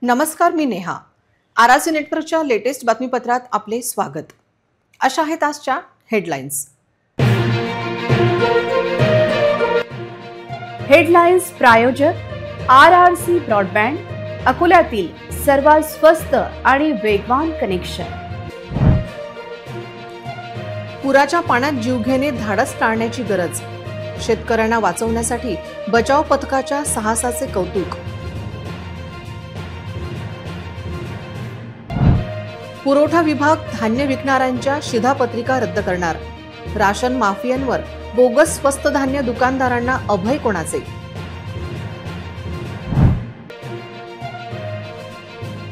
नमस्कार, मी नेहा. आरआरसी नेटवर्कच्या लेटेस्ट बातमीपत्रात आपले स्वागत. अशा आहेत आजच्या हेडलाईन्स. हेडलाईन्स प्रायोजक आरआरसी ब्रॉडबँड, अकोल्यातील सर्वात स्वस्त आणि वेगवान कनेक्शन. पुराच्या पाण्यात जीवघेणे धाडस टाळण्याची गरज. शेतकऱ्यांना वाचवण्यासाठी बचाव पथकाच्या साहसाचे कौतुक. पुरवठा विभाग धान्य विकणाऱ्यांच्या शिधापत्रिका रद्द करणार. राशन माफियांवर बोगस स्वस्त धान्य दुकानदारांना अभय कोणाचे.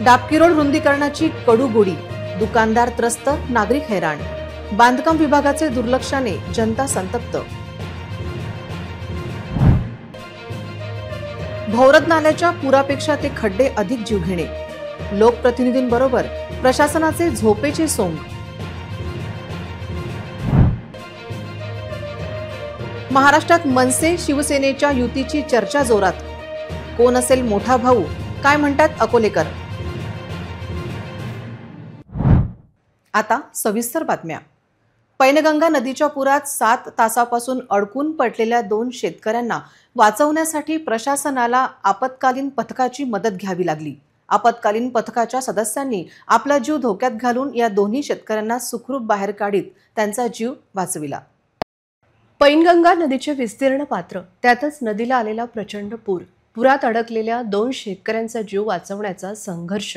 डाबकी रोड रुंदीकरणाची कडू गोडी. दुकानदार त्रस्त, नागरिक हैराण. बांधकाम विभागाचे दुर्लक्षाने जनता संतप्त. भौरत नाल्याच्या पुरापेक्षा ते खड्डे अधिक जीवघेणे. लोकप्रतिनिधींबरोबर प्रशासनाचे झोपेचे सोंग. महाराष्ट्रात मनसे शिवसेनेच्या युतीची चर्चा जोरात. कोण असेल मोठा भाऊ, काय म्हणतात अकोलेकर. आता सविस्तर बातम्या. पैनगंगा नदीच्या पुरात 7 तासापासून अडकून पडलेल्या 2 शेतकऱ्यांना वाचवण्यासाठी प्रशासनाला आपत्कालीन पथकाची मदत घ्यावी लागली. आपत्कालीन पथकाच्या सदस्यांनी आपला जीव धोक्यात घालून या दोन्ही शेतकऱ्यांना सुखरूप बाहेर काढीत त्यांचा जीव वाचविला. पैनगंगा नदीचे विस्तीर्ण पात्र, त्यातच नदीला आलेला प्रचंड पूर, पुरात अडकलेल्या 2 शेतकऱ्यांचा जीव वाचवण्याचा संघर्ष,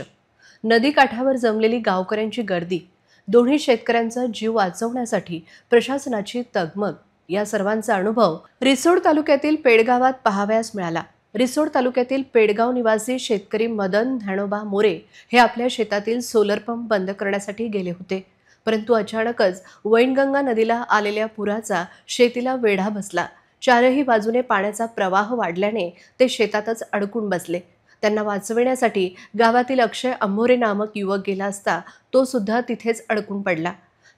नदी काठावर जमलेली गावकऱ्यांची गर्दी, दोन्ही शेतकऱ्यांचा जीव वाचवण्यासाठी प्रशासनाची तगमग, या सर्वांचा अनुभव रिसोड तालुक्यातील पेडगावात पाहावयास मिळाला. रिसोड तालुक्यातील पेडगाव निवासी शेतकरी मदन ज्ञानोबा मोरे हे आपल्या शेतातील सोलर पंप बंद करण्यासाठी गेले होते. परंतु अचानकच वैनगंगा नदीला आलेल्या पुराचा शेतीला वेढा बसला. चारही बाजूने पाण्याचा प्रवाह वाढल्याने ते शेतातच अडकून बसले. त्यांना वाचविण्यासाठी गावातील अक्षय अंभोरे नामक युवक गेला असता तो सुद्धा तिथेच अडकून पडला.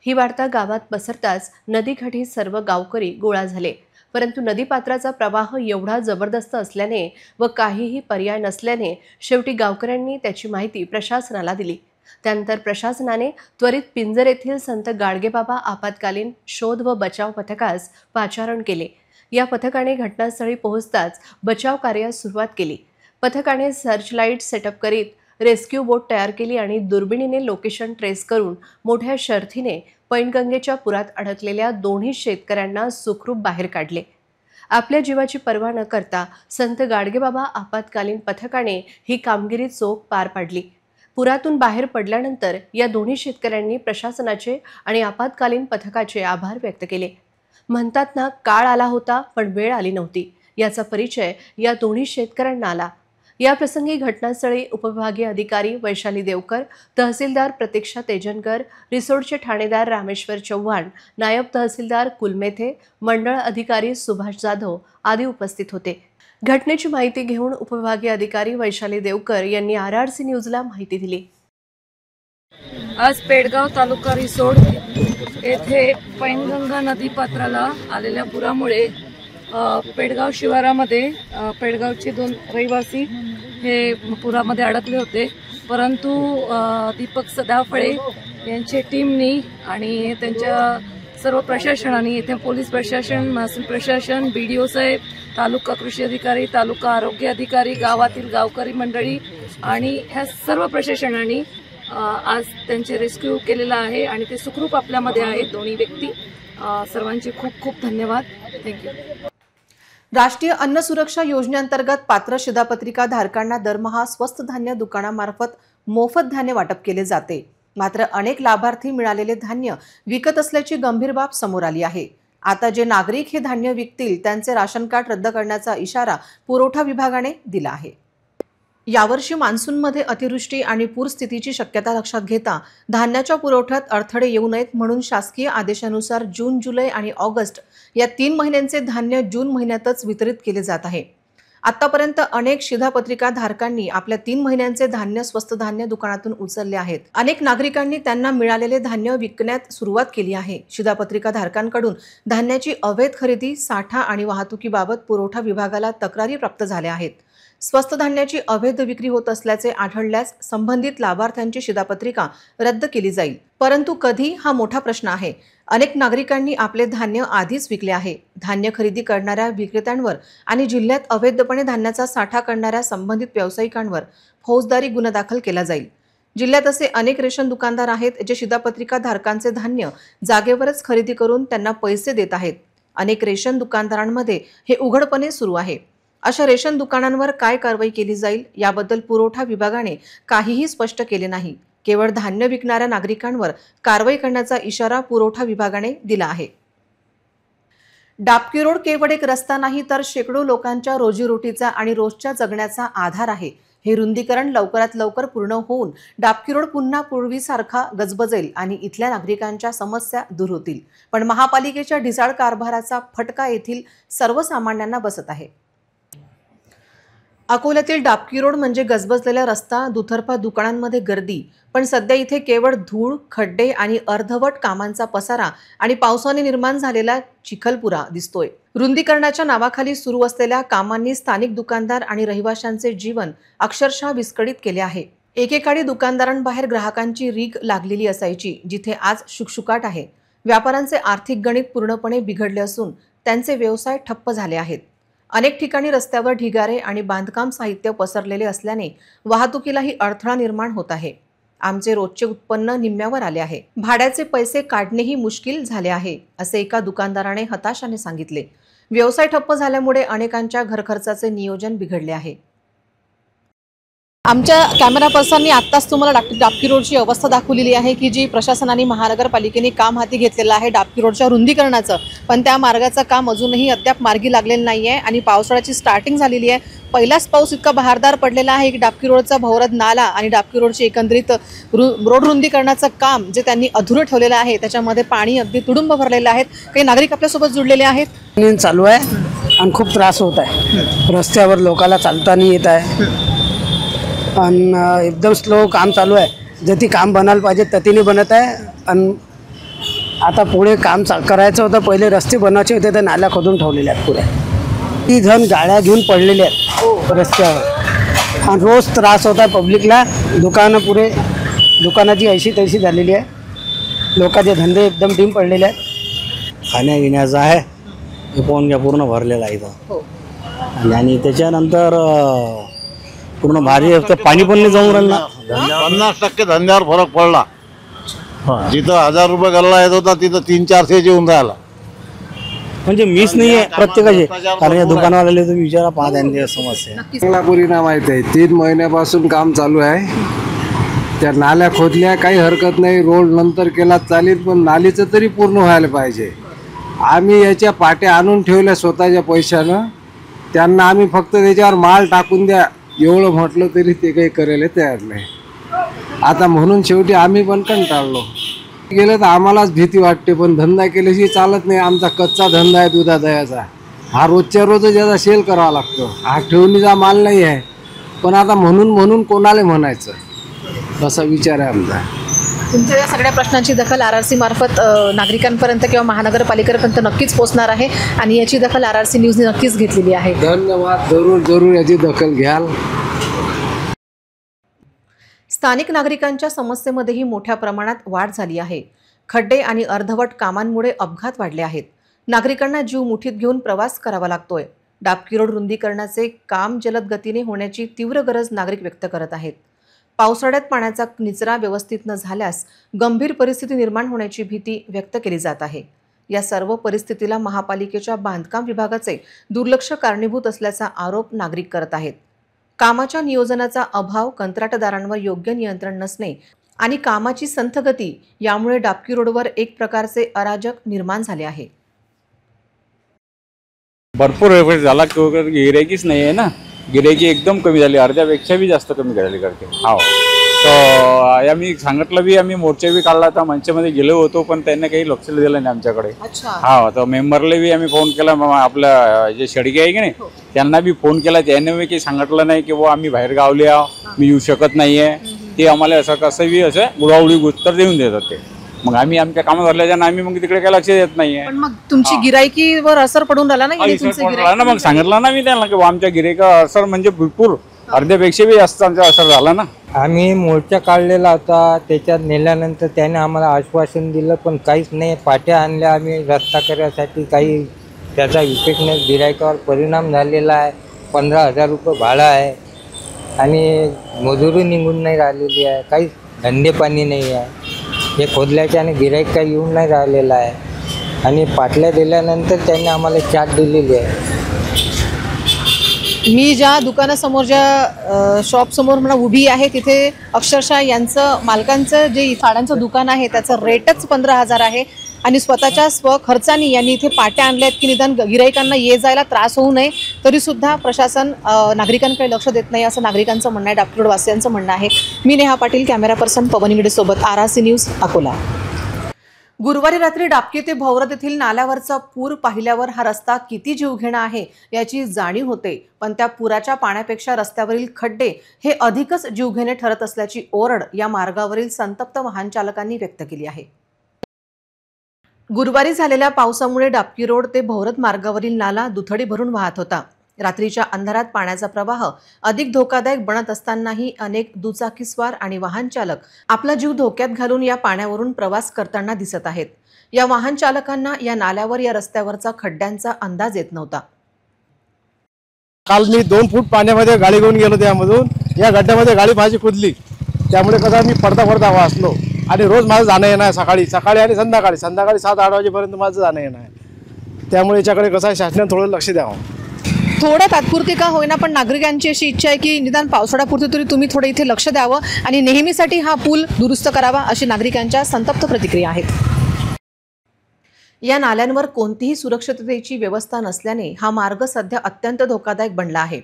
ही वार्ता गावात पसरताच नदीकाठी सर्व गावकरी गोळा झाले. परंतु नदीपात्राचा प्रवाह एवढा जबरदस्त असल्याने व काहीही पर्याय नसल्याने शेवटी गावकऱ्यांनी त्याची माहिती प्रशासनाला दिली. त्यानंतर प्रशासनाने त्वरित पिंजर येथील संत गाडगेबाबा आपत्कालीन शोध व बचाव पथकास पाचारण केले. या पथकाने घटनास्थळी पोहोचताच बचाव कार्यास सुरुवात केली. पथकाने सर्चलाईट सेटअप करीत रेस्क्यू बोट तयार केली आणि दुर्बिणीने लोकेशन ट्रेस करून मोठ्या शर्थीने पैनगंगेच्या पुरात अडकलेल्या दोन्ही शेतकऱ्यांना सुखरूप बाहेर काढले. आपल्या जीवाची पर्वा न करता संत गाडगेबाबा आपत्कालीन पथकाने ही कामगिरी चोख पार पाडली. पुरातून बाहेर पडल्यानंतर या दोन्ही शेतकऱ्यांनी प्रशासनाचे आणि आपत्कालीन पथकाचे आभार व्यक्त केले. म्हणतात ना, काळ आला होता पण वेळ आली नव्हती, याचा परिचय या दोन्ही शेतकऱ्यांना आला. या प्रसंगी घटनास्थळी उपविभागीय अधिकारी वैशाली देवकर, तहसीलदार प्रतीक्षा तेजनकर, रिसोडचे ठाणेदार रामेश्वर चव्हाण, नायब तहसीलदार कुलमेथे, मंडळ अधिकारी सुभाष जाधव आदी उपस्थित होते. घटनेची माहिती घेऊन उपविभागीय अधिकारी वैशाली देवकर यांनी आरआरसी न्यूजला माहिती दिली. आज पेडगाव तालुका रिसोड येथे पैनगंगा नदीपात्राला आलेल्या पुरामुळे पेडगाव शिवारामध्ये पेडगावचे 2 रहिवासी हे पुरामध्ये अडकले होते. परंतु दीपक सदाफळे यांच्या टीमनी आणि त्यांच्या सर्व प्रशासनाने, इथे पोलीस प्रशासन, महसूल प्रशासन, BDO साहेब, तालुका कृषी अधिकारी, तालुका आरोग्य अधिकारी, गावातील गावकरी मंडळी आणि ह्या सर्व प्रशासनाने आज त्यांचे रेस्क्यू केलेला आहे आणि ते सुखरूप आपल्यामध्ये आहेत दोन्ही व्यक्ती. सर्वांचे खूप खूप धन्यवाद. थँक्यू. राष्ट्रीय अन्न सुरक्षा योजनेअंतर्गत पात्र शिधापत्रिका धारकांना दरमहा स्वस्त धान्य दुकानामार्फत मोफत धान्य वाटप केले जाते. मात्र अनेक लाभार्थी मिळालेले धान्य विकत असल्याची गंभीर बाब समोर आली आहे. आता जे नागरिक हे धान्य विकतील त्यांचे राशन कार्ड रद्द करण्याचा इशारा पुरवठा विभागाने दिला आहे. यावर्षी मान्सूनमध्ये अतिवृष्टी आणि पूरस्थितीची शक्यता लक्षात घेता धान्याच्या पुरवठ्यात अडथळे येऊ नयेत म्हणून शासकीय आदेशानुसार जून, जुलै आणि ऑगस्ट या 3 महिन्यांचे धान्य जून महिन्यातच वितरित केले जात आहे. आतापर्यंत अनेक शिधापत्रिका धारकांनी आपल्या 3 महिन्यांचे धान्य स्वस्त धान्य दुकानातून उचलले आहेत. अनेक नागरिकांनी त्यांना मिळालेले धान्य विकण्यात सुरुवात केली आहे. शिधापत्रिका धारकांकडून धान्याची अवैध खरेदी, साठा आणि वाहतुकीबाबत पुरवठा विभागाला तक्रारी प्राप्त झाल्या आहेत. स्वस्त धान्याची अवैध विक्री होत असल्याचे आढळल्यास संबंधित लाभार्थ्यांची शिधापत्रिका रद्द केली जाईल. परंतु कधी हा मोठा प्रश्न आहे. अनेक नागरिकांनी आपले धान्य आधीच विकले आहे. धान्य खरेदी करणाऱ्या विक्रेत्यांवर आणि जिल्ह्यात अवैधपणे धान्याचा साठा करणाऱ्या संबंधित व्यावसायिकांवर फौजदारी गुन्हा दाखल केला जाईल. जिल्ह्यात असे अनेक रेशन दुकानदार आहेत जे शिधापत्रिका धारकांचे धान्य जागेवरच खरेदी करून त्यांना पैसे देत आहेत. अनेक रेशन दुकानदारांमध्ये हे उघडपणे सुरू आहे. अशा रेशन दुकानांवर काय कारवाई केली जाईल याबद्दल पुरवठा विभागाने काहीही स्पष्ट केले नाही. केवळ धान्य विकणाऱ्या नागरिकांवर कारवाई करण्याचा इशारा पुरवठा विभागाने दिला आहे. डाबकी रोड केवळ एक रस्ता नाही तर शेकडो लोकांच्या रोजीरोटीचा आणि रोजच्या जगण्याचा आधार आहे. हे रुंदीकरण लवकरात लवकर पूर्ण होऊन डाबकी रोड पुन्हा पूर्वीसारखा गजबजेल आणि इथल्या नागरिकांच्या समस्या दूर होतील. पण महापालिकेच्या ढिसाळ कारभाराचा फटका येथील सर्वसामान्यांना बसत आहे. अकोल्यातील डाबकी रोड म्हणजे गजबजलेला रस्ता, दुतर्फा दुकानांमध्ये गर्दी. पण सध्या इथे केवळ धूळ, खड्डे आणि अर्धवट कामांचा पसारा आणि पावसाने निर्माण झालेला चिखलपुरा दिसतोय. रुंदीकरणाच्या नावाखाली सुरू असलेल्या कामांनी स्थानिक दुकानदार आणि रहिवाशांचे जीवन अक्षरशः विस्कळीत केले आहे. एकेकाळी दुकानदारांबाहेर ग्राहकांची रीघ लागलेली असायची, जिथे आज शुकशुकाट आहे. व्यापाऱ्यांचे आर्थिक गणित पूर्णपणे बिघडले असून त्यांचे व्यवसाय ठप्प झाले आहेत. अनेक ठिकाणी रस्त्यावर ढिगारे आणि बांधकाम साहित्य पसरलेले असल्याने वाहतुकीलाही अडथळा निर्माण होत आहे. आमचे रोजचे उत्पन्न निम्म्यावर आले आहे. भाड्याचे पैसे काढणेही मुश्किल झाले आहे, असे एका दुकानदाराने हताशाने सांगितले. व्यवसाय ठप्प झाल्यामुळे अनेकांच्या घरखर्चाचे नियोजन बिघडले आहे. आमच्या कॅमेरा पर्सननी आत्ताच तुम्हाला डाबकी रोडची अवस्था दाखवलेली आहे की जी प्रशासनाने महानगरपालिकेने काम हाती घेतलेलं आहे डाबकी रोडच्या रुंदीकरणाचं. पण त्या मार्गाचं काम अजूनही अद्याप मार्गी लागलेलं नाही आहे आणि पावसाळ्याची स्टार्टिंग झालेली आहे. पहिलाच पाऊस इतका बहारदार पडलेला आहे की डाबकी रोडचा भवरद नाला आणि डाबकी रोडची एकंदरीत रोड रुंदीकरणाचं काम जे त्यांनी अधुरं ठेवलेलं आहे त्याच्यामध्ये पाणी अगदी तुडुंब भरलेलं आहे. काही नागरिक आपल्यासोबत जुळलेले आहेत. चालू आहे आणि खूप त्रास होत आहे. रस्त्यावर लोकांना चालता नाही येत आहे आणि एकदम स्लो काम चालू आहे. जती काम बनायला पाहिजे ततीने बनत आहे. आणि आता पुढे काम करायचं होतं. पहिले रस्ते बनायचे होते तर नाल्या खोदून ठेवलेल्या आहेत. पुढे ती जण गाड्या घेऊन पडलेल्या आहेत रस्त्यावर आणि रोज त्रास होता पब्लिकला. दुकानाची ऐशी तैशी झालेली आहे. लोकांचे धंदे एकदम डीम पडलेले आहेत. खाण्यापिण्याचं आहे हे पूर्ण भरलेलं आहे इथं. आणि त्याच्यानंतर पूर्ण भारी पाणी पण नाही जाऊन राहिलं. 50% धंद्यावर फरक पडला. जिथं 1000 रुपये गल्ला येत होता तिथं 300-400 येऊन राहिला. म्हणजे मीच नाही आहे प्रत्येकाचे. कारण या दुकानवाल्याला तुम्ही विचारा पाहत आहे समस्या. चांगला परिणाम आहे. 3 महिन्यापासून काम चालू आहे. त्या नाल्या खोदल्या काही हरकत नाही. रोड नंतर केला चालेल पण नालीचं तरी पूर्ण व्हायला पाहिजे. आम्ही याच्या पाट्या आणून ठेवल्या स्वतःच्या पैशानं. त्यांना आम्ही फक्त त्याच्यावर माल टाकून द्या एवढं म्हटलं तरी ते काही करायला तयार नाही. आता म्हणून शेवटी आम्ही पण कंटाळलो. गेलं तर आम्हालाच भीती वाटते. पण धंदा केल्याशी चालत नाही. आमचा कच्चा धंदा आहे दुधा दह्याचा. हा रोजच्या रोज ज्याचा सेल करावा लागतो. हा ठेवणीचा माल नाही आहे. पण आता म्हणून कोणाला म्हणायचं असा विचार आहे आमचा. तुमच्या या सगळ्या प्रश्नांची दखल RRC मार्फत नागरिकांपर्यंत किंवा महानगरपालिकेपर्यंत नक्कीच पोहोचणार आहे आणि याची दखल RRC न्यूजने नक्कीच घेतलेली आहे. धन्यवाद. जरूर याची दखल घ्याल. स्थानिक नागरिकांच्या समस्येमध्येही मोठ्या प्रमाणात वाढ झाली आहे. खड्डे आणि अर्धवट कामांमुळे अपघात वाढले आहेत. नागरिकांना जीव मुठीत घेऊन प्रवास करावा लागतोय. डाबकी रोड रुंदीकरणाचे काम जलद गतीने होण्याची तीव्र गरज नागरिक व्यक्त करत आहेत. पावसाळ्यात पाण्याचा निचरा व्यवस्थित न झाल्यास गंभीर परिस्थिती निर्माण होण्याची भीती व्यक्त केली जात आहे. या सर्व परिस्थितीला महापालिकेच्या बांधकाम विभागाचे दुर्लक्ष कारणीभूत असल्याचा आरोप नागरिक करत आहेत. कामाच्या नियोजनाचा अभाव, कंत्राटदारांवर योग्य नियंत्रण नसणे आणि कामाची संथ गती यामुळे डाबकी रोडवर एक प्रकारचे अराजक निर्माण झाले आहे. भरपूर वेळ झाला गिरायकीच नाही आहे ना. गिरायकी एकदम कमी झाली. अर्ध्यापेक्षा बी जास्त कमी झाली करते. हो तर आम्ही सांगितलं बी. आम्ही मोर्चा बी काढला होता. मंचामध्ये गेलो होतो पण त्यांना काही लक्ष दिलं नाही आमच्याकडे. हा तर मेंबरला बी आम्ही फोन केला. आपल्या जे शेडगे आहे की नाही त्यांना बी फोन केला. त्यांनी मी काही सांगितलं नाही की आम्ही बाहेर गावले आहो, मी येऊ शकत नाही आहे. ते आम्हाला असं कसं बी असं उडाउडी उत्तर देऊन देतात ते. मग आम्ही आमच्या कामात धरल्याच्या आम्ही मग तिकडे काही लक्ष देत नाहीये. पण मग तुमची गिराईकीवर असर पडून राहिला ना, गेले तुमचे गिऱ्हाईक? ना मग सांगितलं ना मी त्यांना की आमच्या गिऱ्हाईकावर असर म्हणजे भरपूर अर्ध्यापेक्षा बी जास्त आमचा असर झाला ना. आम्ही मोर्चा काढलेला होता, त्याच्यात नेल्यानंतर त्याने आम्हाला आश्वासन दिलं पण काहीच नाही. पाट्या आणल्या आम्ही रस्ता करायसाठी, काही त्याचा इफेक्ट नाही. गिऱ्हाईकावर परिणाम झालेला आहे. 15,000 रुपये भाडं आहे आणि मजुरी निघून नाही राहिलेली आहे. काही धंदे पाणी नाही आहे. हे खोदल्याच्या आणि गिऱ्हाईक काही येऊन नाही राहिलेला आहे. आणि पाटल्या दिल्यानंतर त्यांनी आम्हाला चार्ट दिलेली आहे. मी ज्या दुकानासमोर, ज्या शॉप समोर म्हणा उभी आहे, तिथे अक्षरशः यांचं मालकांचं जे साड्यांचं दुकान आहे त्याचं रेटच 15,000 आहे आणि स्वतःच्या स्वखर्चाने यांनी इथे पाट्या आणल्या आहेत की निदान गिराईकांना ये जायला त्रास होऊ नये. तरीसुद्धा प्रशासन नागरिकांकडे लक्ष देत नाही असं नागरिकांचं म्हणणं आहे, डापकीरोड वासियांचं म्हणणं आहे. मी नेहा पाटील, कॅमेरा पर्सन पवन इंगडे सोबत, RRC न्यूज, अकोला. गुरुवारी रात्री डापकी ते भौरत येथील नाल्यावरचा पूर पाहिल्यावर हा रस्ता किती जीवघेणा आहे याची जाणीव होते, पण त्या पुराच्या पाण्यापेक्षा रस्त्यावरील खड्डे हे अधिकच जीवघेणे ठरत असल्याची ओरड या मार्गावरील संतप्त वाहन चालकांनी व्यक्त केली आहे. गुरुवारी झालेल्या पावसामुळे डापकी रोड ते भौरत मार्गावरील नाला दुथडी भरून वाहत होता. रात्रीच्या अंधारात पाण्याचा प्रवाह अधिक धोकादायक बनत असतानाही अनेक दुचाकीस्वार आणि वाहन चालक आपला जीव धोक्यात घालून या पाण्यावरून प्रवास करताना दिसत आहेत. या वाहन चालकांना या नाल्यावर, या रस्त्यावरचा खड्ड्यांचा अंदाज येत नव्हता. काल मी 2 फूट पाण्यामध्ये गाडी घेऊन गेलो, त्यामधून या गड्ड्यामध्ये गाडी माझी कुदली. त्यामुळे कसा मी पडता वाचलो आणि रोज माझं जाणं येणं आहे, सकाळी आणि संध्याकाळी 7-8 वाजेपर्यंत माझं जाणं येणं आहे. त्यामुळे याच्याकडे कसं आहे, शासनाने थोडं लक्ष द्यावं. थोडं तात्पुरती का होईना पण नागरिकांची अशी इच्छा आहे की निदान पावसाळ्यापुरती तरी तुम्ही थोडं इथे लक्ष द्यावं आणि नेहमीसाठी हा पूल दुरुस्त करावा, अशी नागरिकांच्या संतप्त प्रतिक्रिया आहेत. या नाल्यांवर कोणतीही सुरक्षिततेची व्यवस्था नसल्याने हा मार्ग सध्या अत्यंत धोकादायक बनला आहे.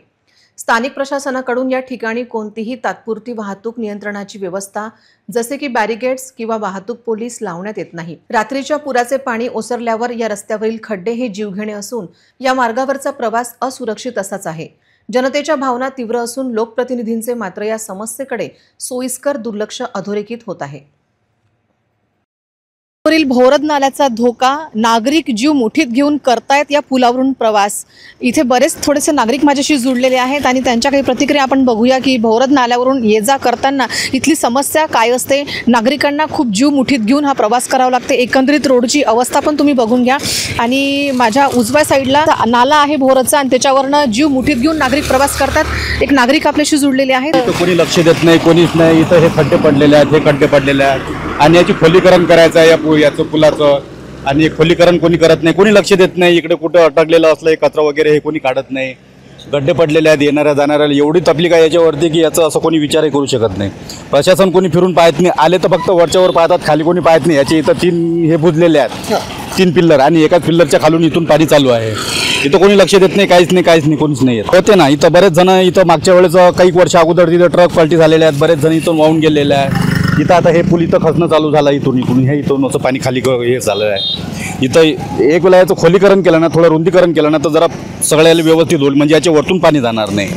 स्थानिक प्रशासनाकडून या ठिकाणी कोणतीही तात्पुरती वाहतूक नियंत्रणाची व्यवस्था जसे की बॅरिकेड्स किंवा वाहतूक पोलीस लावण्यात येत नाही. रात्रीच्या पुराचे पाणी ओसरल्यावर या रस्त्यावरील खड्डे हे जीवघेणे असून या मार्गावरचा प्रवास असुरक्षित असाच आहे. जनतेच्या भावना तीव्र असून लोकप्रतिनिधींचे मात्र या समस्येकडे सोयीस्कर दुर्लक्ष अधोरेखित होत आहे. भौरत नाल्याचा धोका, नागरिक जीव मुठीत घेऊन करतायत या पुलावरून प्रवास. इथे बरेच थोडेसे नागरिक माझ्याशी जुळलेले आहेत आणि त्यांच्या काही प्रतिक्रिया आपण बघूया की भौरत नाल्यावरून ये जा करताना इथली समस्या काय असते. नागरिकांना खूप जीव मुठीत घेऊन हा प्रवास करावा लागते. एकंदरीत रोडची अवस्था पण तुम्ही बघून घ्या. आणि माझ्या उजव्या साईडला नाला आहे भौरतचा आणि त्याच्यावरनं जीव मुठीत घेऊन नागरिक प्रवास करतात. एक नागरिक आपल्याशी जुळलेले आहेत. कोणी लक्ष देत नाही, कोणीच नाही. इथं हे खड्डे पडलेले आहेत, हे खड्डे पडलेले आहेत आणि याची खोलीकरण करायचं आहे याचं पुलाचं, आणि खोलीकरण कोणी करत नाही, कोणी लक्ष देत नाही. इकडे कुठं अटकलेलं असलं कचरा वगैरे हे कोणी काढत नाही. गड्डे पडलेले आहेत, येणाऱ्या जाणाऱ्याला एवढी तकलीफ आहे याच्यावरती की याचं असं कोणी विचारही करू शकत नाही. प्रशासन कोणी फिरून पाहत नाही. आले तर फक्त वरच्यावर पाहतात, खाली कोणी पाहत नाही. याचे इथं 3 हे बुजलेले आहेत, 3 पिल्लर आणि एकाच पिल्लरच्या खालून इथून पाणी चालू आहे. इथं कोणी लक्ष देत नाही, काहीच नाही, कोणीच नाही येत. होते ना इथं बरेच जण, इथं मागच्या वेळेस काही वर्ष अगोदर तिथं ट्रक पलटी झालेले आहेत, बरेच जण इथून वाहून गेलेले आहेत. इथं आता हे पूल इथं खचणं चालू झालं, इथून हे इथून असं पाणी खाली हे झालं आहे. इथं एक वेळा याचं खोलीकरण केलं ना, थोडं रुंदीकरण केलं ना तर जरा सगळ्याला व्यवस्थित होईल, म्हणजे याच्या वरतून पाणी जाणार नाही.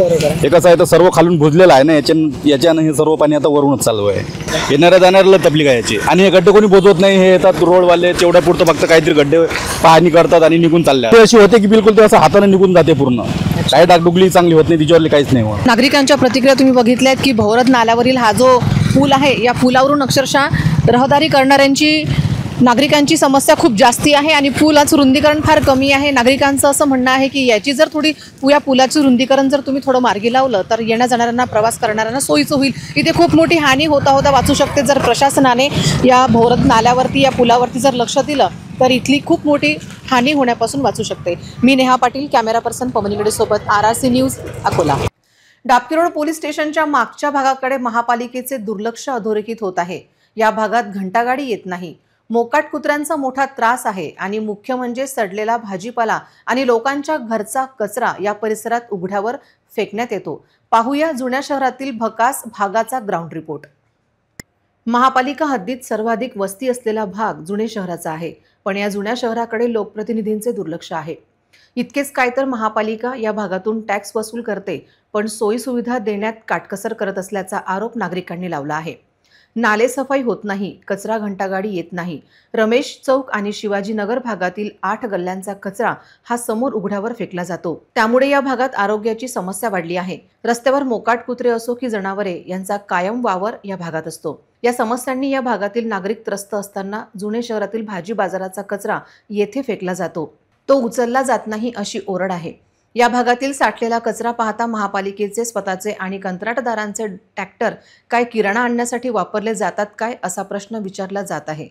हे कसं आहे तर सर्व खालून भुजलेलं आहे ना, याच्यानं हे सर्व पाणी आता वरूनच चालू आहे. येणाऱ्या जाणाऱ्याला तकलीफ आहे याची. आणि हे गड्डे कोणी बोजवत नाही. हे येतात रोडवाले, तेवढ्या पुरतं फक्त काहीतरी गड्डे पाहणी करतात आणि निघून चालल्या. अशी होते की बिलकुल ते असं हाताने निघून जाते पूर्ण. काही डागडुगली चांगली होत नाही, तिच्यावरली काहीच नाही होत. नागरिकांच्या प्रतिक्रिया तुम्ही बघितल्यात की भौरत नाल्यावरील हा जो पूल आहे, या पुलावरून अक्षरशः रहदारी करणाऱ्यांची, नागरिकांची समस्या खूप जास्ती आहे आणि पुलाचं रुंदीकरण फार कमी आहे. नागरिकांचं असं म्हणणं आहे की याची जर थोडी या पुलाचं रुंदीकरण जर तुम्ही थोडं मार्गी लावलं तर येण्या जाणाऱ्यांना, प्रवास करणाऱ्यांना सोयीचं होईल. इथे खूप मोठी हानी होता वाचू शकते जर प्रशासनाने या भौरत नाल्यावरती, या पुलावरती जर लक्ष दिलं तर इथली खूप मोठी हानी होण्यापासून वाचू शकते. मी नेहा पाटील, कॅमेरा पर्सन पवन इंगडे सोबत, RRC news, Akola. Dapki road police स्टेशनच्या मागच्या भागाकडे महापालिकेचे दुर्लक्ष अधोरेखित होत आहे. या भागात घंटागाडी येत नाही. मोकाट कुत्र्यांचा मोठा त्रास आहे आणि मुख्य म्हणजे सडलेला भाजीपाला आणि लोकांच्या घरचा कचरा या परिसरात उघड्यावर फेकण्यात येतो. पाहूया जुन्या शहरातील भकास भागाचा ग्राउंड रिपोर्ट. महापालिका हद्दीत सर्वाधिक वस्ती असलेला भाग जुने शहराचा आहे, पण या जुन्या शहराकडे लोकप्रतिनिधींचे दुर्लक्ष आहे. इतकेच काय तर महापालिका या भागातून टॅक्स वसूल करते, पण सोयी सुविधा देण्यात काटकसर करत असल्याचा आरोप नागरिकांनी लावला आहे. नाले सफाई होत नाही, कचरा घंटागाडी येत नाही. रमेश चौक आणि शिवाजीनगर भागातील 8 गल्ल्यांचा कचरा हा समोर उघड्यावर फेकला जातो. त्यामुळे या भागात आरोग्याची समस्या वाढली आहे. रस्त्यावर मोकाट कुत्रे असो की जनावरे यांचा कायम वावर या भागात असतो. या समस्यांनी या भागातील नागरिक त्रस्त असताना जुने शहरातील भाजी बाजाराचा कचरा येथे फेकला जातो. तो उचलला जात नाही अशी ओरड आहे. या भागातील साठलेला कचरा पाहता महापालिकेचे स्वतःचे आणि कंत्राटदारांचे ट्रॅक्टर काय किराणा आणण्यासाठी वापरले जातात काय असा प्रश्न विचारला जात आहे.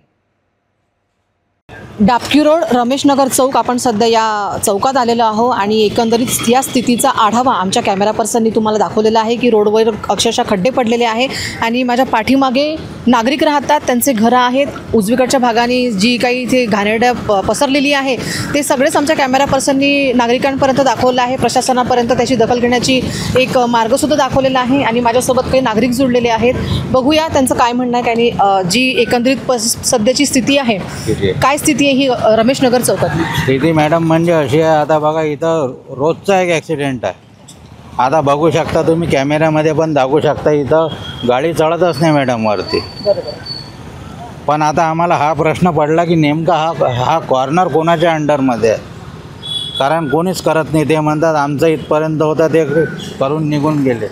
डाबकी रोड रमेशनगर चौक आपण सध्या या चौकात आलेलो आहोत आणि एकंदरीत या स्थितीचा आढावा आमच्या कॅमेरा पर्सननी तुम्हाला दाखवलेला आहे की रोडवर अक्षरशः खड्डे पडलेले आहे आणि माझ्या पाठीमागे नागरिक राहतात, त्यांचे घरं आहेत. उजवीकडच्या भागाने जी काही इथे घाणेरड्या पसरलेली आहे ते सगळेच आमच्या कॅमेरा पर्सननी नागरिकांपर्यंत दाखवलं आहे. प्रशासनापर्यंत त्याची दखल घेण्याची एक मार्गसुद्धा दाखवलेला आहे आणि माझ्यासोबत काही नागरिक जुळलेले आहेत. बघूया त्यांचं काय म्हणणं आहे. काही जी एकंदरीत सध्याची स्थिती आहे, काय स्थिती आहे ही रमेशनगर चौकातली? स्थिती मॅडम म्हणजे अशी आहे, आता बघा इथं रोजचा एक ॲक्सिडेंट आहे. आता बघू शकता तुम्ही, कॅमेऱ्यामध्ये पण दाखवू शकता, इथं गाडी चढतच नाही मॅडम वरती. पण आता आम्हाला हा प्रश्न पडला की नेमका हा कॉर्नर कोणाच्या अंडरमध्ये आहे, कारण कोणीच करत नाही. ते म्हणतात आमचं इथपर्यंत होतं, ते करून निघून गेले.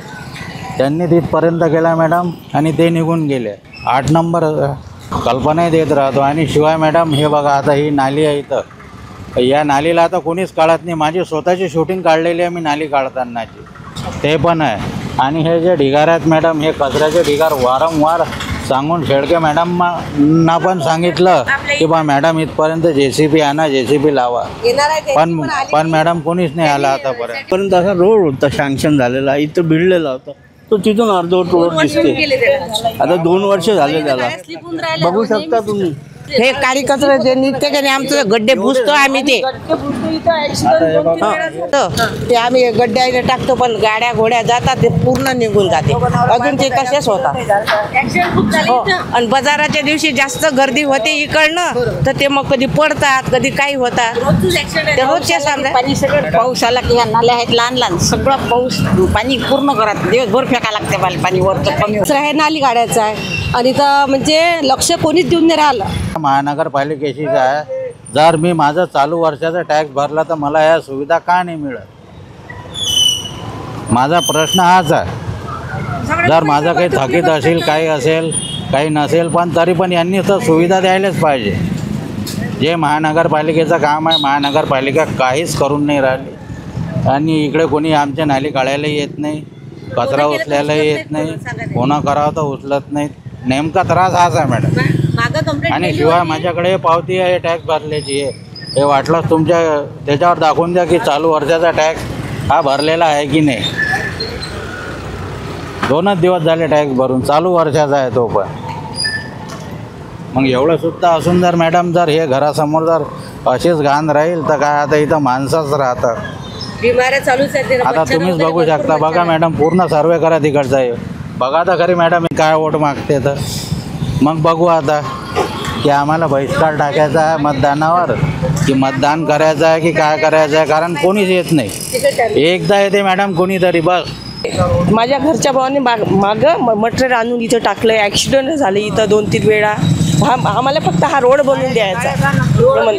त्यांनी तिथपर्यंत केला मॅडम आणि ते निघून गेले. 8 नंबर कल्पनाही देत राहतो. आणि शिवाय मॅडम हे बघा, आता ही नाली आहे इथं, या नालीला आता कोणीच काढत नाही. माझी स्वतःची शूटिंग काढलेली आहे मी नाली काढतानाची, ते पण आहे. आणि हे जे ढिगार आहेत मॅडम, हे कचऱ्याचे ढिगार वारंवार सांगून शेळके मॅडमना पण सांगितलं की बा मॅडम इथपर्यंत JCB आणा, JCB लावा, पण मॅडम कोणीच नाही आला आतापर्यंत. असा रोड होता सँक्शन झालेला, इथं भिडलेला होता, तो तिथून अर्धवट रोड दिसते. आता 2 वर्ष झाले त्याला, बघू शकता तुम्ही. हे काळी कचरा जे निघते की नाही, आमचं गड्डे भुसतो आम्ही, ते आम्ही गड्ड्याने टाकतो, पण गाड्या घोड्या जातात ते पूर्ण निघून जाते. अजून ते तसेच होतात. आणि बाजाराच्या दिवशी जास्त गर्दी होते इकडनं, तर ते मग कधी पडतात, कधी काही होतात. ते रोजच्या समजा पाऊस आला की ह्या नाल्या आहेत लहान लहान, सगळं पाऊस पाणी पूर्ण करत दिवसभर फेका लागते पाणी वरचं कमी. हे नाली गाड्याचं आहे आणि तर म्हणजे लक्ष कोणीच देऊन नाही राहिलं. महानगरपालिकेची आहे, जर मी माझा चालू वर्षाचा टॅक्स भरला तर मला या सुविधा का नाही मिळत? माझा प्रश्न हाच आहे. जर माझं काही थकीत असेल, काही असेल, काही नसेल, पण तरी पण यांनी तर सुविधा द्यायलाच पाहिजे. जे महानगरपालिकेचं काम आहे, महानगरपालिका काहीच करून नाही राहिली. आणि इकडे कोणी आमच्या नाली काढायला येत नाही, कचरा उचलायला येत नाही, कोणा करावं तर उचलत नाहीत. नेमका त्रास हाच आहे मॅडम. आणि शिवाय माझ्याकडे पावती आहे टॅक्स भरल्याची आहे. हे वाटलंच तुमच्या त्याच्यावर दाखवून द्या की चालू वर्षाचा टॅक्स हा भरलेला आहे की नाही. 2च दिवस झाले टॅक्स भरून, चालू वर्षाचा आहे तो पण. मग एवढं सुद्धा असून जर मॅडम जर हे घरासमोर जर अशीच घाण राहील तर काय, आता इथं माणसंच राहतात. बिमाऱ्या चालूच आहेत. आता तुम्हीच बघू शकता. बघा मॅडम, पूर्ण सर्वे करा तिकडचा आहे. बघा तर खरी मॅडम काय वोट मागते, तर मग बघू आता की आम्हाला बहिष्कार टाकायचा आहे मतदानावर, की मतदान करायचं आहे की काय करायचं आहे, कारण कोणीच येत नाही. एकदा येते मॅडम कोणीतरी बस. माझ्या घरच्या भावाने मागं मटेरियल आणून इथं टाकलं. ॲक्सिडेंट झाले इथं 2-3 वेळा. आम्हाला फक्त हा रोड बनवून द्यायचा, पण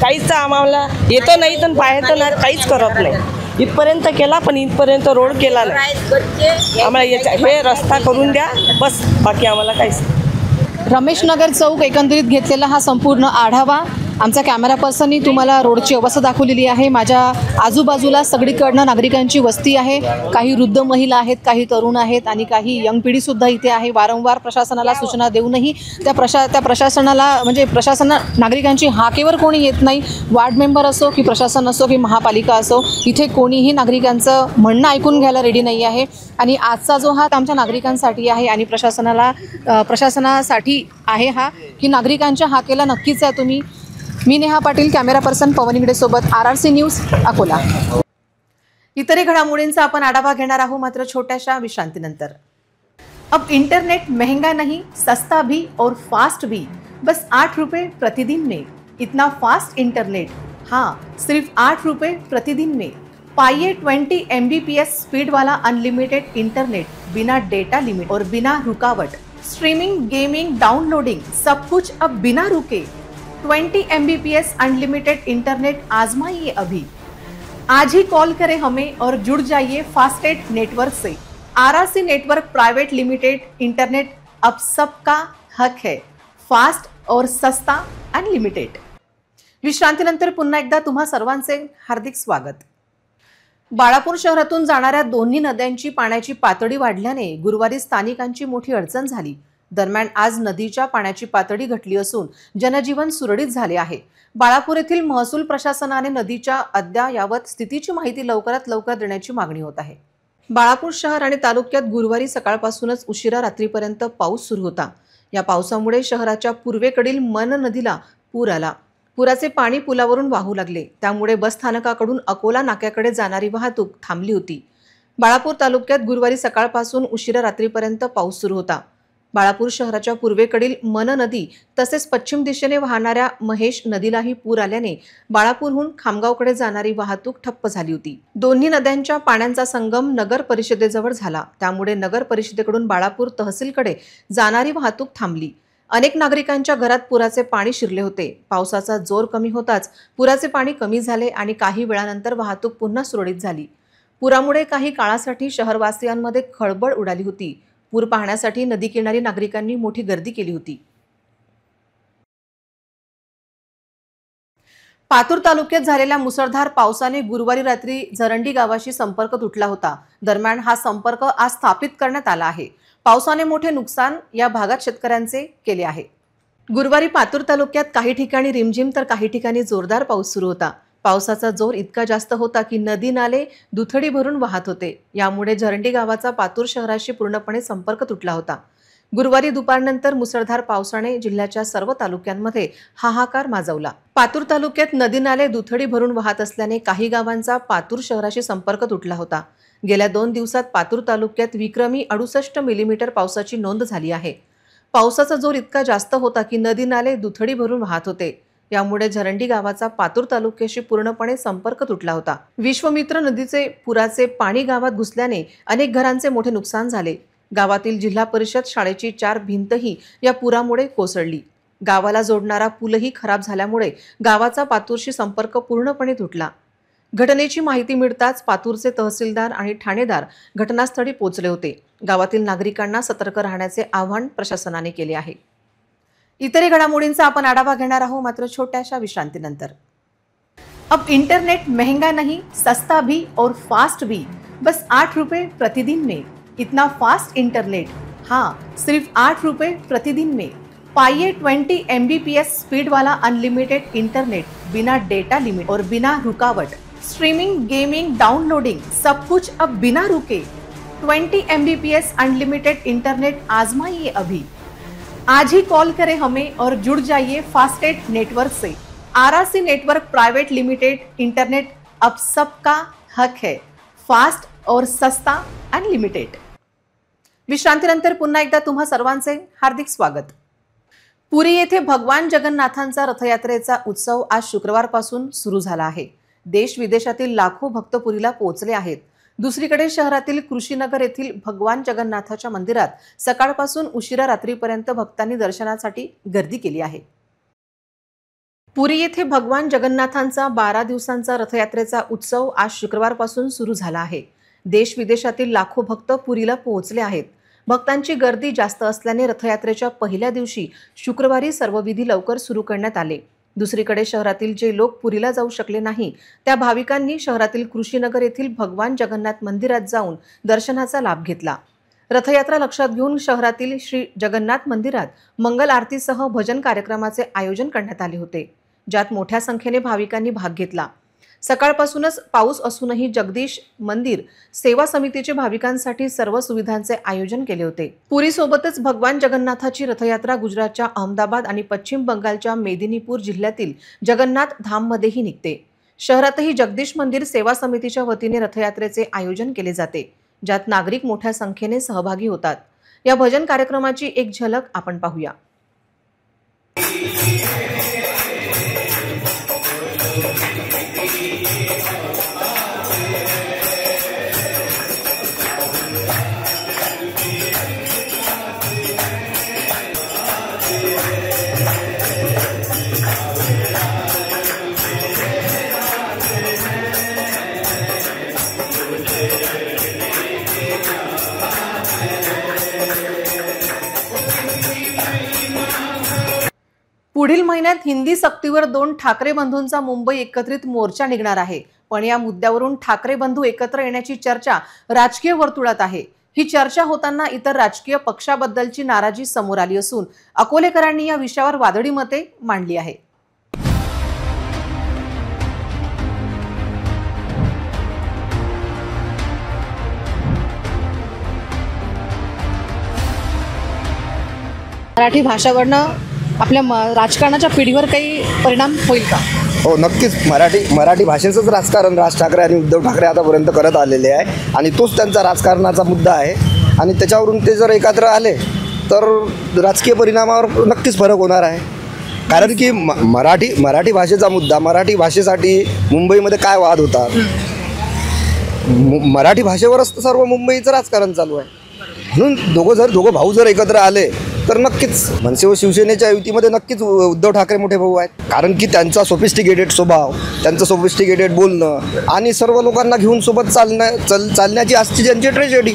काहीच आम्हाला येतं नाही, तर पाहायचं नाही, काहीच करत नाही. इथपर्यंत केला पण इथपर्यंत रोड केला नाही. आम्हाला हे रस्ता करून द्या बस, बाकी आम्हाला काहीच. रमेशनगर चौक एकंदरीत घेतलेला हा संपूर्ण आढावा आमच्या कॅमेरा पर्सननी तुम्हाला रोडची अवस्था दाखवलेली आहे. माझ्या आजूबाजूला सगळीकडनं नागरिकांची वस्ती आहे. काही वृद्ध महिला आहेत, काही तरुण आहेत आणि काही यंग पिढीसुद्धा इथे आहे. वारंवार प्रशासनाला सूचना देऊनही त्या प्रशासनाला म्हणजे नागरिकांची हाकेवर कोणी येत नाही. वार्ड मेंबर असो की प्रशासन असो की महापालिका असो, इथे कोणीही नागरिकांचं म्हणणं ऐकून घ्यायला रेडी नाही आहे. आणि आजचा जो हात आमच्या नागरिकांसाठी आहे आणि प्रशासनासाठी आहे हा, की नागरिकांच्या हाकेला नक्कीच आहे तुम्ही. मी नेहा पाटील, कॅमेरा पर्सन पवन इंगडे सोबत, RRC न्यूज, अकोला. इतरही घडामोडींचा आपण आढावा घेणार आहोत मात्र छोट्याशा विश्रांतीनंतर. अब इंटरनेट महंगा नहीं, सस्ता भी और फास्ट भी, बस 8 रुपए प्रतिदिन में. इतना फास्ट इंटरनेट, हाँ सिर्फ 8 रुपए प्रतिदिन में. पाइए 20 Mbps स्पीड वाला अनलिमिटेड इंटरनेट, बिना डेटा लिमिट और बिना रुकावट. स्ट्रीमिंग, गेमिंग, डाउनलोडिंग, सब कुछ अब बिना रुके। 20 Mbps अनलिमिटेड इंटरनेट आजमाइए अभी। आज ही कॉल करें हमें और जुड़ जाइए फास्टेट नेटवर्क से। RRC network private limited internet अब सबका हक है, फास्ट और सस्ता अनलिमिटेड। विश्रांतीनंतर पुन्हा एकदा तुम्हा सर्वांचे हार्दिक स्वागत। बाळापूर शहरातून जाणाऱ्या दोन्ही नद्यांची पाण्याची पातळी वाढल्याने गुरुवारी स्थानिकांची मोठी अडचण झाली। दरम्यान आज नदीच्या पाण्याची पातळी घटली असून जनजीवन सुरळीत झाले आहे। बाळापूर येथील महसूल प्रशासनाने नदीच्या अद्ययावत स्थितीची माहिती लवकरात लवकर देण्याची मागणी होत आहे। बाळापूर शहर आणि तालुक्यात गुरुवारी सकाळपासूनच उशिरा रात्रीपर्यंत पाऊस सुरू होता। या पावसामुळे शहराच्या पूर्वेकडील मन नदीला पूर आला। पुराचे पाणी पुलावरून वाहू लागले, त्यामुळे बस स्थानकाकडून अकोला नाक्याकडे जाणारी वाहतूक थांबली होती। बाळापूर तालुक्यात गुरुवारी सकाळपासून उशिरा रात्रीपर्यंत पाऊस सुरू होता। बाळापूर शहराच्या पूर्वेकडील मन नदी तसेच पश्चिम दिशेने वाहणाऱ्या महेश नदीलाही पूर आल्याने बाळापूरहून खामगावकडे जाणारी वाहतूक ठप्प झाली होती। दोन्ही नद्यांच्या पाण्याचा संगम नगर परिषदेजवळ झाला, त्यामुळे नगर परिषदेकडून बाळापूर तहसीलकडे जाणारी वाहतूक थांबली। अनेक नागरिकांच्या घरात पुराचे पाणी शिरले होते। पावसाचा जोर कमी होताच पुराचे पाणी कमी झाले आणि काही वेळानंतर वाहतूक पुन्हा सुरळीत झाली। पुरामुळे काही काळासाठी शहरवासियांमध्ये खळबळ उडाली होती। पूर पाहण्यासाठी नदी किनारी नागरिकांनी मोठी गर्दी केली होती। पातूर तालुक्यात झालेल्या मुसळधार पावसाने गुरुवारी रात्री झरंडी गावाशी संपर्क तुटला होता। दरम्यान हा संपर्क आज स्थापित करण्यात आला आहे। पावसाने मोठे नुकसान या भागात शेतकऱ्यांचे केले आहे। गुरुवारी पातूर तालुक्यात काही ठिकाणी रिमझिम तर काही ठिकाणी जोरदार पाऊस सुरू होता। पावसाचा जोर इतका जास्त होता की नदी नाले दुथडी भरून वाहत होते। यामुळे झरंडी गावाचा पातूर शहराशी पूर्णपणे संपर्क तुटला होता। गुरुवारी दुपारनंतर मुसळधार पावसाने जिल्ह्याच्या सर्व तालुक्यांमध्ये हाहाकार माजवला। पातूर तालुक्यात नदी नाले दुथडी भरून वाहत असल्याने काही गावांचा पातूर शहराशी संपर्क तुटला होता। गेल्या 2 दिवसात पातूर तालुक्यात विक्रमी 68 मिलीमीटर पावसाची नोंद झाली आहे। पावसाचा जोर इतका जास्त होता की नदी नाले दुथडी भरून वाहत होते। यामुळे झरंडी गावाचा पातूर तालुक्याशी पूर्णपणे संपर्क तुटला होता। विश्वमित्र नदीचे पुराचे पाणी गावात घुसल्याने अनेक घरांचे मोठे नुकसान झाले। गावातील जिल्हा परिषद शाळेची 4 भिंतही या पुरामुळे कोसळली। गावाला जोडणारा पूलही खराब झाल्यामुळे गावाचा पातूरशी संपर्क पूर्णपणे तुटला। घटनेची माहिती मिळताच पातूरचे तहसीलदार आणि ठाणेदार घटनास्थळी पोहोचले होते। गावातील नागरिकांना सतर्क राहण्याचे आवाहन प्रशासनाने केले आहे। इतर घडामोडींचा आपण आढावा घेणार आहोत, मात्र छोट्याशा विश्रांतीनंतर। अब इंटरनेट महंगा नहीं, सस्ता भी और फास्ट भी, बस 8 रुपए प्रतिदिन में। इतना फास्ट इंटरनेट, हाँ, सिर्फ 8 रुपए प्रतिदिन में। पाइए 20 Mbps स्पीड वाला अनलिमिटेड इंटरनेट, बिना डेटा लिमिट और बिना रुकावट। स्ट्रीमिंग, गेमिंग, डाउनलोडिंग, सब कुछ अब बिना रुके। 20 Mbps अनलिमिटेड इंटरनेट आजमाइए अभी। आज ही कॉल करें हमें और जुड़ जाइए फास्टेट नेटवर्क से। RRC network private limited internet अब सबका हक है, फास्ट और सस्ता अनलिमिटेड। विश्रांतीनंतर पुन्हा एकदा तुम्हा सर्वांचे हार्दिक स्वागत। पुरी येथे भगवान जगन्नाथांचा रथयात्रेचा उत्सव आज शुक्रवारपासून सुरू झाला आहे। देश विदेशातील लाखो भक्त पुरीला पोहोचले आहेत। दुसरीकडे शहरातील कृषीनगर येथील भगवान जगन्नाथाच्या मंदिरात सकाळपासून उशिरा रात्रीपर्यंत भक्तांनी दर्शनासाठी गर्दी केली आहे। पुरी येथे भगवान जगन्नाथांचा 12 दिवसांचा रथयात्रेचा उत्सव आज शुक्रवारपासून सुरू झाला आहे। देश विदेशातील लाखो भक्त पुरीला पोहोचले आहेत। भक्तांची गर्दी जास्त असल्याने रथयात्रेच्या पहिल्या दिवशी शुक्रवारी सर्व विधी लवकर सुरू करण्यात आले। दुसरीकडे शहरातील जे लोक पुरीला जाऊ शकले नाही त्या भाविकांनी शहरातील कृषीनगर येथील भगवान जगन्नाथ मंदिरात जाऊन दर्शनाचा लाभ घेतला। रथयात्रा लक्षात घेऊन शहरातील श्री जगन्नाथ मंदिरात मंगल आरतीसह भजन कार्यक्रमाचे आयोजन करण्यात आले होते, ज्यात मोठ्या संख्येने भाविकांनी भाग घेतला। सकाळपासूनच पाऊस असूनही जगदीश मंदिर सेवा समितीचे भाविकांसाठी सर्व सुविधांचे आयोजन केले होते। पुरीसोबतच भगवान जगन्नाथाची रथयात्रा गुजरातच्या अहमदाबाद आणि पश्चिम बंगालच्या मेदिनीपूर जिल्ह्यातील जगन्नाथ धाममध्येही निघते। शहरातही जगदीश मंदिर सेवा समितीच्या वतीने रथयात्रेचे आयोजन केले जाते, ज्यात नागरिक मोठ्या संख्येने सहभागी होतात। या भजन कार्यक्रमाची एक झलक आपण पाहूया। पुढील महिन्यात हिंदी सक्तीवर 2 ठाकरे बंधूंचा मुंबई एकत्रित मोर्चा निघणार आहे. पण या मुद्द्यावरून ठाकरे बंधू एकत्र येण्याची चर्चा राजकीय वर्तुळात आहे. ही चर्चा होताना इतर राजकीय पक्षाबद्दलची नाराजी समोर आली असून अकोलेकरांनी या विषयावर वादळी मते मांडली आहे. मराठी भाषावरनं आपल्या राजकारणाच्या पिढीवर काही परिणाम होईल का? हो, नक्कीच. मराठी भाषेचंच राजकारण राज ठाकरे आणि उद्धव ठाकरे आतापर्यंत करत आलेले आहे आणि तोच त्यांचा राजकारणाचा मुद्दा आहे. आणि त्याच्यावरून ते जर एकत्र आले तर राजकीय परिणामावर नक्कीच फरक होणार आहे. कारण की मराठी भाषेचा मुद्दा, मराठी भाषेसाठी मुंबईमध्ये काय वाद होतात, मराठी भाषेवरच तर सर्व मुंबईचं राजकारण चालू आहे. म्हणून दोघं भाऊ जर एकत्र आले तर नक्कीच मनसे व शिवसेनेच्या युतीमध्ये नक्कीच उद्धव ठाकरे मोठे भाऊ आहेत. कारण की त्यांचा सोफिस्टिकेटेड स्वभाव, त्यांचं सोफिस्टिकेटेड बोलणं आणि सर्व लोकांना घेऊन सोबत चालण्याची आजची ज्यांची ट्रेजेडी,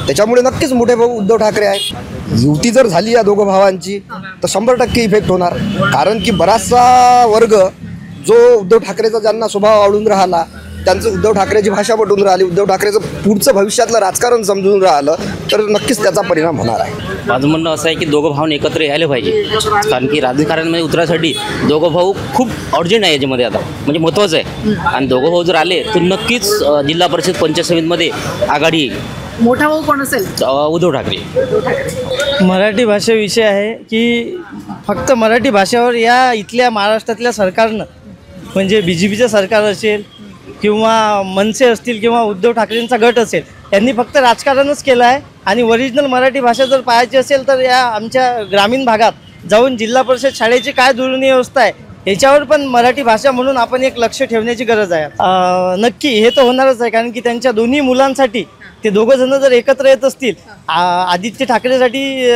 त्याच्यामुळे नक्कीच मोठे भाऊ उद्धव ठाकरे आहेत. युती जर झाली या दोघं भावांची तर 100% इफेक्ट होणार. कारण की बराचसा वर्ग जो उद्धव ठाकरेचा ज्यांना स्वभाव आवडून राहिला, त्यांचं उद्धव ठाकरेची भाषा पटून राहिली, उद्धव ठाकरेचं पुढचं भविष्यातलं राजकारण समजून राहिलं तर नक्कीच त्याचा परिणाम होणार आहे. माझं म्हणणं असं आहे की दोघं भाऊ एकत्र यायला पाहिजे. कारण की राजकारणामध्ये उतरासाठी दोघं भाऊ खूप अर्जंट आहे याच्यामध्ये आता, म्हणजे महत्त्वाचं आहे. आणि दोघं भाऊ जर आले तर नक्कीच जिल्हा परिषद पंचायत समितीमध्ये आघाडी. मोठा भाऊ कोण असेल? उद्धव ठाकरे. मराठी भाषेविषय आहे की फक्त मराठी भाषेवर या इथल्या महाराष्ट्रातल्या सरकारनं, म्हणजे BJPचं सरकार असेल किंवा मनसे असतील किंवा उद्धव ठाकरेंचा गट असेल, यांनी फक्त राजकारणच केलं आहे. आणि ओरिजिनल मराठी भाषा जर पाहायची असेल तर या आमच्या ग्रामीण भागात जाऊन जिल्हा परिषद शाळेची काय दुर्नीय व्यवस्था आहे याच्यावर पण मराठी भाषा म्हणून आपण एक लक्ष ठेवण्याची गरज आहे. नक्की हे तर होणारच आहे. कारण की त्यांच्या दोन्ही मुलांसाठी ते दोघं जण जर एकत्र येत असतील, आदित्य ठाकरेसाठी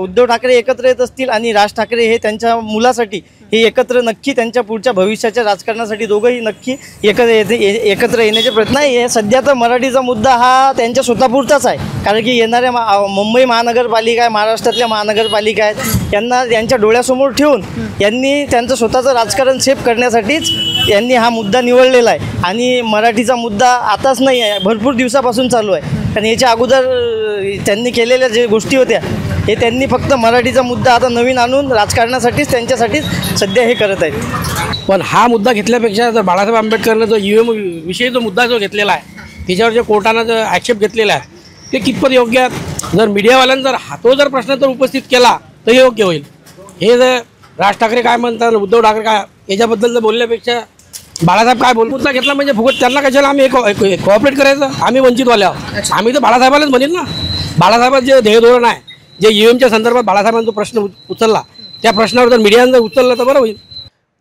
उद्धव ठाकरे एकत्र येत असतील आणि राज ठाकरे हे त्यांच्या मुलासाठी हे एकत्र नक्की त्यांच्या पुढच्या भविष्याच्या राजकारणासाठी दोघंही नक्की एकत्र येण्याचे प्रयत्न आहे. सध्या तर मराठीचा मुद्दा हा त्यांच्या स्वतःपुरताच आहे. कारण की येणाऱ्या मुंबई महानगरपालिका आहे, महाराष्ट्रातल्या महानगरपालिका आहेत, यांना यांच्या डोळ्यासमोर ठेवून यांनी त्यांचं स्वतःचं राजकारण सेफ करण्यासाठीच यांनी हा मुद्दा निवडलेला आहे. आणि मराठीचा मुद्दा आताच नाही आहे, भरपूर दिवसापासून चालू आहे. कारण याच्या अगोदर त्यांनी केलेल्या जे गोष्टी होत्या हे त्यांनी फक्त मराठीचा मुद्दा आता नवीन आणून राजकारणासाठीच त्यांच्यासाठीच सध्या हे करत आहेत. पण हा मुद्दा घेतल्यापेक्षा जर बाळासाहेब आंबेडकरनं जो UM विषयी जो मुद्दा जो घेतलेला आहे त्याच्यावर जे कोर्टानं जो ॲक्सेप्ट घेतलेला आहे ते कितपत योग्य आहे. जर मीडियावाल्यांनी जर तो जर प्रश्न जर उपस्थित केला तर हे योग्य होईल. हे जर राज ठाकरे काय म्हणतात, उद्धव ठाकरे काय, याच्याबद्दल जर बोलण्यापेक्षा बाळासाहेब काय बोल मुद्दा घेतला म्हणजे फुकट त्यांना कशाला आम्ही कोऑपरेट करायचं. आम्ही वंचितवाले आहोत. आम्ही तर बाळासाहेबालाच म्हणेल ना. बाळासाहेबांचं जे ध्येय धोरण आहे, जे UMच्या संदर्भात बाळासाहेबांचा जो प्रश्न उचलला त्या प्रश्नावर जर मीडियानं जर उचललं तर बरं होईल.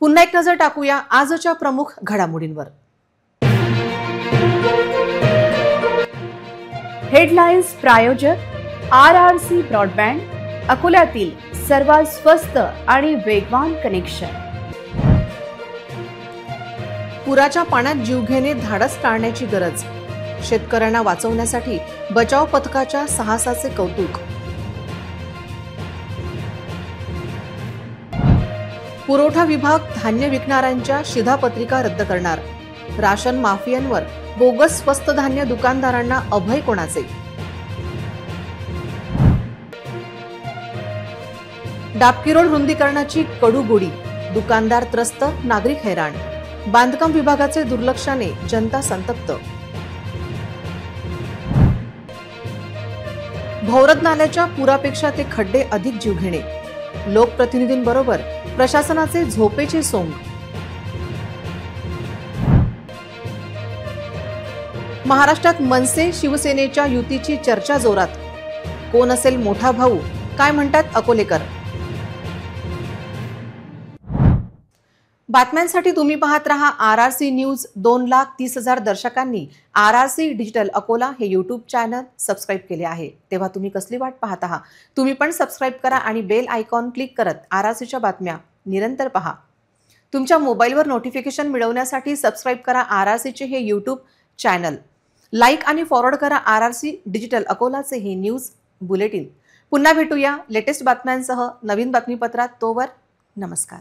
पुन्हा एक नजर टाकूया आजच्या प्रमुख घडामोडींवर. हेडलाईन्स प्रायोजक RRC ब्रॉडबँड, अकोल्यातील सर्वात स्वस्त आणि वेगवान कनेक्शन. पुराच्या पाण्यात जीवघेणे धाडस टाळण्याची गरज. शेतकऱ्यांना वाचवण्यासाठी बचाव पथकाच्या साहसाचे कौतुक. पुरवठा विभाग धान्य विकणाऱ्यांच्या शिधापत्रिका रद्द करणार. राशन माफियांवर बोगस स्वस्त धान्य दुकानदारांना अभय कोणाचे. डाबकी रोड रुंदीकरणाची कडू गोडी. दुकानदार त्रस्त, नागरिक हैराण. बांधकाम विभागाचे दुर्लक्षाने जनता संतप्त. भौरत नाल्याच्या पुरापेक्षा ते खड्डे अधिक जीवघेणे. लोकप्रतिनिधींबरोबर प्रशासनाचे झोपेचे सोंग. महाराष्ट्रात मनसे शिवसेनेच्या युतीची चर्चा जोरात. कोण असेल मोठा भाऊ, काय म्हणतात अकोलेकर. बातम्यांसाठी तुम्ही पाहत रहा RRC news. 2,30,000 दर्शकांनी RRC digital Akola हे यूट्यूब चॅनल सबस्क्राईब केले आहे. तेव्हा तुम्ही कसली वाट पाहत आहात? तुम्ही पण सबस्क्राईब करा आणि बेल आयकॉन क्लिक करत RRCच्या बातम्या निरंतर पहा. तुमच्या मोबाईलवर नोटिफिकेशन मिळवण्यासाठी सबस्क्राईब करा RRCचे हे यूट्यूब चॅनल. लाईक आणि फॉरवर्ड करा RRC डिजिटल अकोलाचे हे न्यूज बुलेटिन. पुन्हा भेटूया लेटेस्ट बातम्यांसह नवीन बातमीपत्रात. तोवर नमस्कार.